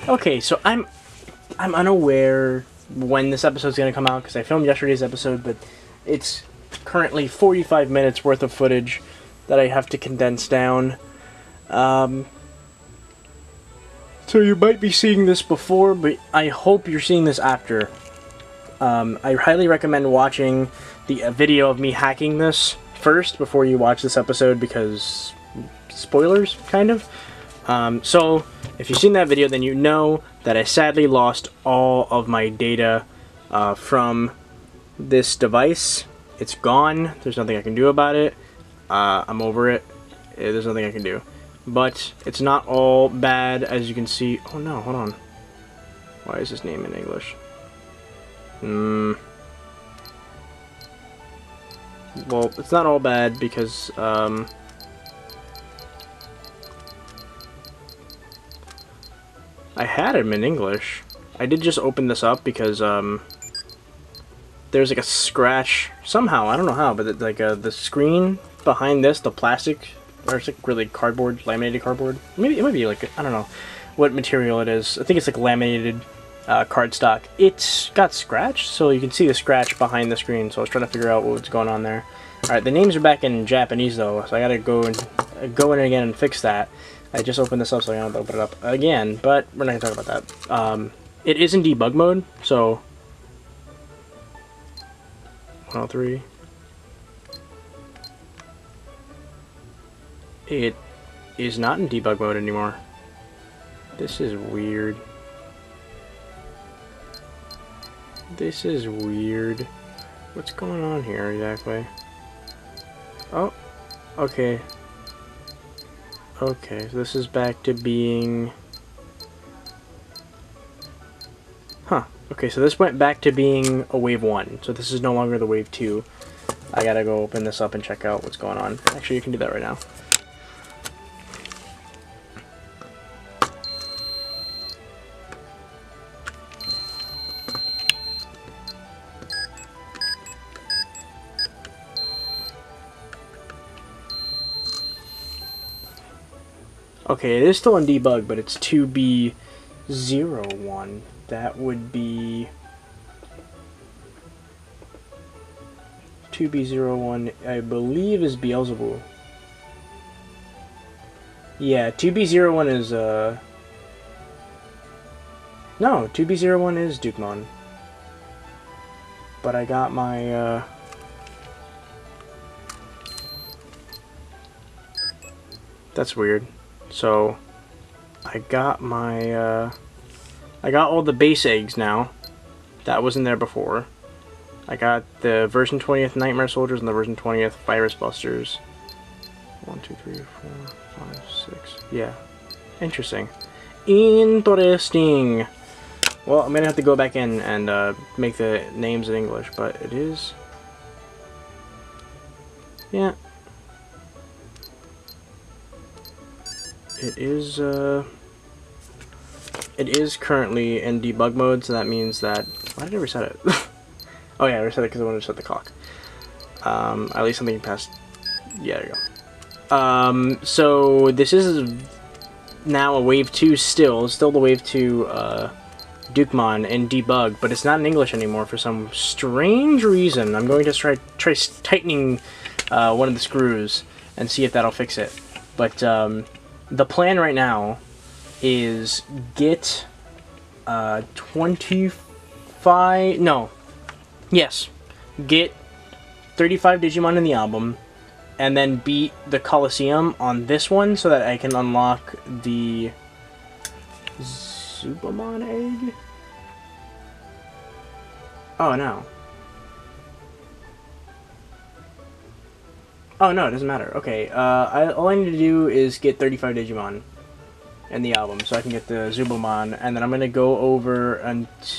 Okay, so I'm unaware when this episode's gonna come out because I filmed yesterday's episode, but it's currently 45 minutes worth of footage that I have to condense down. So you might be seeing this before, but I hope you're seeing this after. I highly recommend watching the video of me hacking this first before you watch this episode because spoilers, kind of. So if you've seen that video, then you know that I sadly lost all of my data from this device. It's gone. There's nothing I can do about it. I'm over it. There's nothing I can do. But it's not all bad, as you can see. Oh no, hold on. Why is this name in English? Well, it's not all bad because, I had him in English. I did just open this up because, there's like a scratch, somehow, I don't know how, but like, the screen behind this, the plastic, or it's like really cardboard, laminated cardboard. Maybe it might be like, I don't know what material it is. I think it's like laminated cardstock. It got scratched, so you can see the scratch behind the screen, so I was trying to figure out what was going on there. Alright, the names are back in Japanese though, so I gotta go in again and fix that. I just opened this up, so I gotta open it up again, but we're not gonna talk about that. It is in debug mode, so 103. It is not in debug mode anymore. This is weird. This is weird. What's going on here exactly? Oh, okay. Okay, so this is back to being... Huh. Okay, so this went back to being a wave 1. So this is no longer the wave 2. I gotta go open this up and check out what's going on. Actually, you can do that right now. Okay, it is still in debug, but it's 2B01. That would be 2B01, I believe, is Beelzebub. Yeah, 2B01 is, no, 2B01 is Dukemon. But I got my, that's weird. So, I got my, I got all the base eggs now. That wasn't there before. I got the version 20th Nightmare Soldiers and the version 20th Virus Busters. 1, 2, 3, 4, 5, 6. Yeah. Interesting. Interesting. Well, I'm gonna have to go back in and make the names in English, but it is... Yeah. It is currently in debug mode, so that means that... Why did I reset it? Oh yeah, I reset it because I wanted to set the clock. At least something past... Yeah, there you go. So this is now a wave 2 still the wave 2 Dukemon in debug, but it's not in English anymore for some strange reason. I'm going to try tightening one of the screws and see if that'll fix it. But the plan right now is get 25... No. Yes. Get 35 Digimon in the album, and then beat the Coliseum on this one so that I can unlock the Zubamon egg? Oh, no. Oh, no, it doesn't matter. Okay, all I need to do is get 35 Digimon in the album so I can get the Zubamon, and then I'm going to go over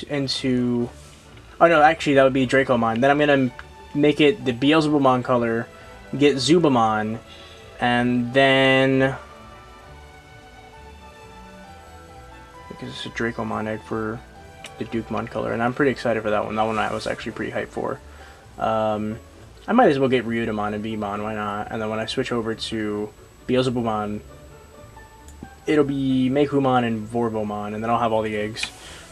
into... Oh, no, actually, that would be Dracomon. Then I'm going to make it the Beelzebubmon color, get Zubamon, and then... I think it's a Dracomon egg for the Dukemon color, and I'm pretty excited for that one. That one I was actually pretty hyped for. I might as well get Ryudomon and Vmon, why not? And then when I switch over to Beelzebubmon, it'll be Mekumon and Vorvomon, and then I'll have all the eggs.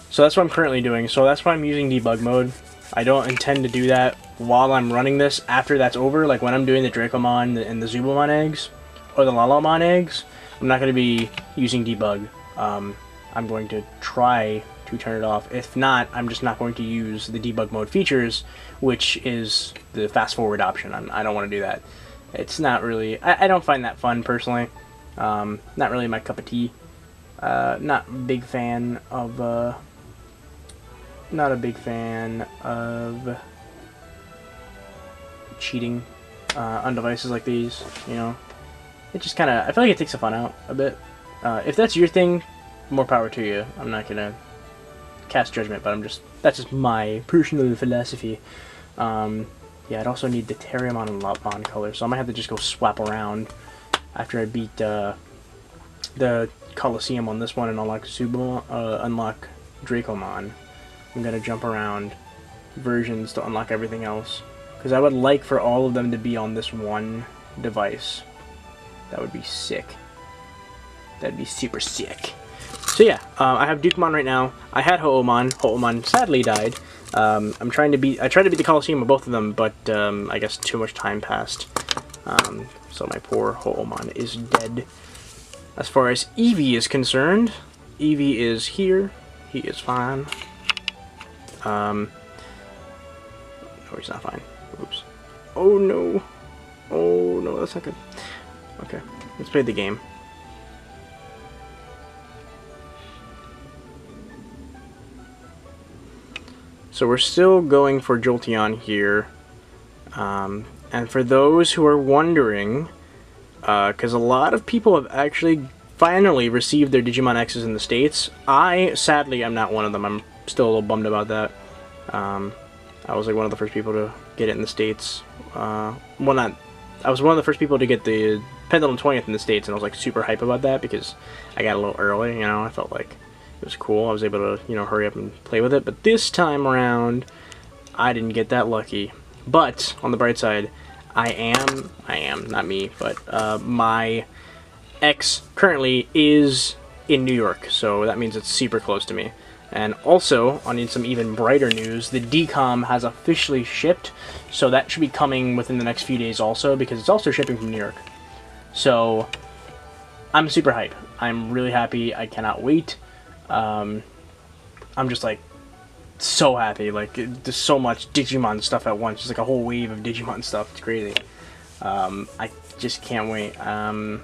So that's what I'm currently doing. So that's why I'm using debug mode. I don't intend to do that while I'm running this. After that's over, like when I'm doing the Dracomon and the Zubomon eggs, or the Lalomon eggs, I'm not going to be using debug. I'm going to try to turn it off. If not, I'm just not going to use the debug mode features, which is the fast forward option. I don't want to do that. It's not really, I don't find that fun personally. Not really my cup of tea. Not a big fan of cheating on devices like these, you know. It just kind of, I feel like it takes the fun out a bit. If that's your thing, more power to you. I'm not gonna cast judgment, but that's just my personal philosophy. Yeah, I'd also need the Terriermon and Lopmon color, so I might have to just go swap around after I beat the Colosseum on this one and unlock unlock Dracomon. I'm gonna jump around versions to unlock everything else, because I would like for all of them to be on this one device. That would be sick. That'd be super sick. So yeah, I have Dukemon right now. I had Ho'omon. Ho'omon sadly died. I tried to beat the Colosseum of both of them, but I guess too much time passed. So my poor Ho'omon is dead. As far as Eevee is concerned, Eevee is here. He is fine. No, he's not fine. Oops. Oh no. Oh no, that's not good. Okay, let's play the game. So we're still going for Jolteon here. And for those who are wondering, because a lot of people have actually finally received their Digimon X's in the States, I sadly am not one of them. I'm still a little bummed about that. I was like one of the first people to get it in the States. I was one of the first people to get the Pendulum 20th in the States, and I was like super hype about that because I got a little early, you know. I felt like it was cool. I was able to, you know, hurry up and play with it. But this time around, I didn't get that lucky. But on the bright side, I am, not me, but my ex currently is in New York, so that means it's super close to me. And also, on some even brighter news, the DCOM has officially shipped, so that should be coming within the next few days also, because it's also shipping from New York. So, I'm super hype. I'm really happy. I cannot wait. I'm just like, so happy. Like, there's so much Digimon stuff at once. Just like a whole wave of Digimon stuff. It's crazy. I just can't wait. I'm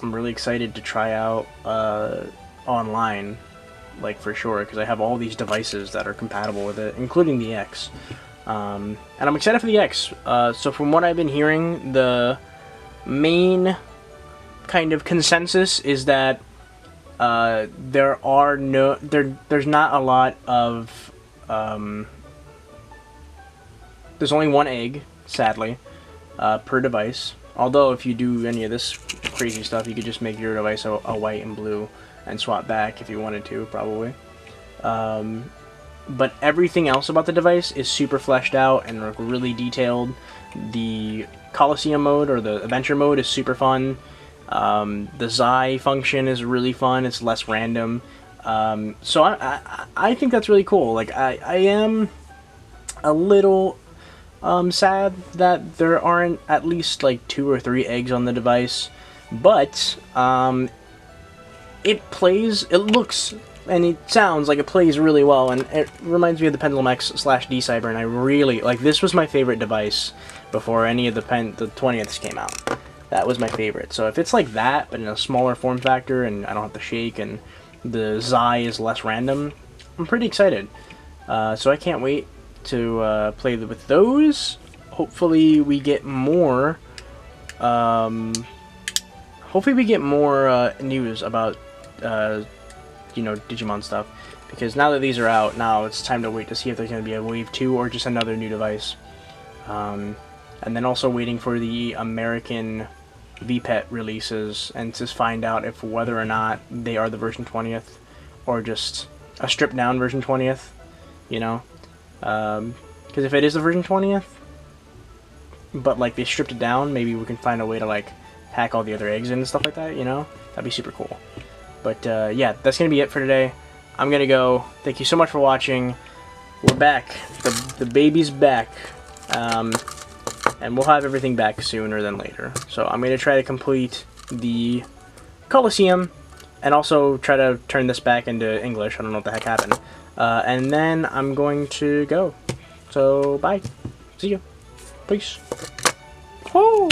really excited to try out online. Like, for sure, because I have all these devices that are compatible with it, including the X. And I'm excited for the X. So from what I've been hearing, the main kind of consensus is that there's not a lot of there's only one egg, sadly, per device. Although if you do any of this crazy stuff, you could just make your device a white and blue and swap back if you wanted to, probably. But everything else about the device is super fleshed out and like really detailed. The Colosseum mode, or the Adventure mode, is super fun. The Zai function is really fun. It's less random. So I think that's really cool. Like, I am a little sad that there aren't at least like 2 or 3 eggs on the device, but it looks, and it sounds like it plays really well, and it reminds me of the Pendulum X/D-Cyber, and I really, like, this was my favorite device before any of the 20ths came out. That was my favorite. So if it's like that, but in a smaller form factor, and I don't have to shake, and the Zai is less random, I'm pretty excited. So I can't wait to play with those. Hopefully we get more, news about you know, Digimon stuff, because now that these are out, now it's time to wait to see if there's going to be a Wave 2 or just another new device. And then also waiting for the American VPET releases, and to find out if whether or not they are the version 20th or just a stripped down version 20th, you know. Because if it is the version 20th, but like they stripped it down, maybe we can find a way to like pack all the other eggs in and stuff like that, you know. That'd be super cool. But yeah, that's going to be it for today. I'm going to go. Thank you so much for watching. We're back. The baby's back. And we'll have everything back sooner than later. So I'm going to try to complete the Coliseum and also try to turn this back into English. I don't know what the heck happened. And then I'm going to go. So bye. See you. Peace. Woo!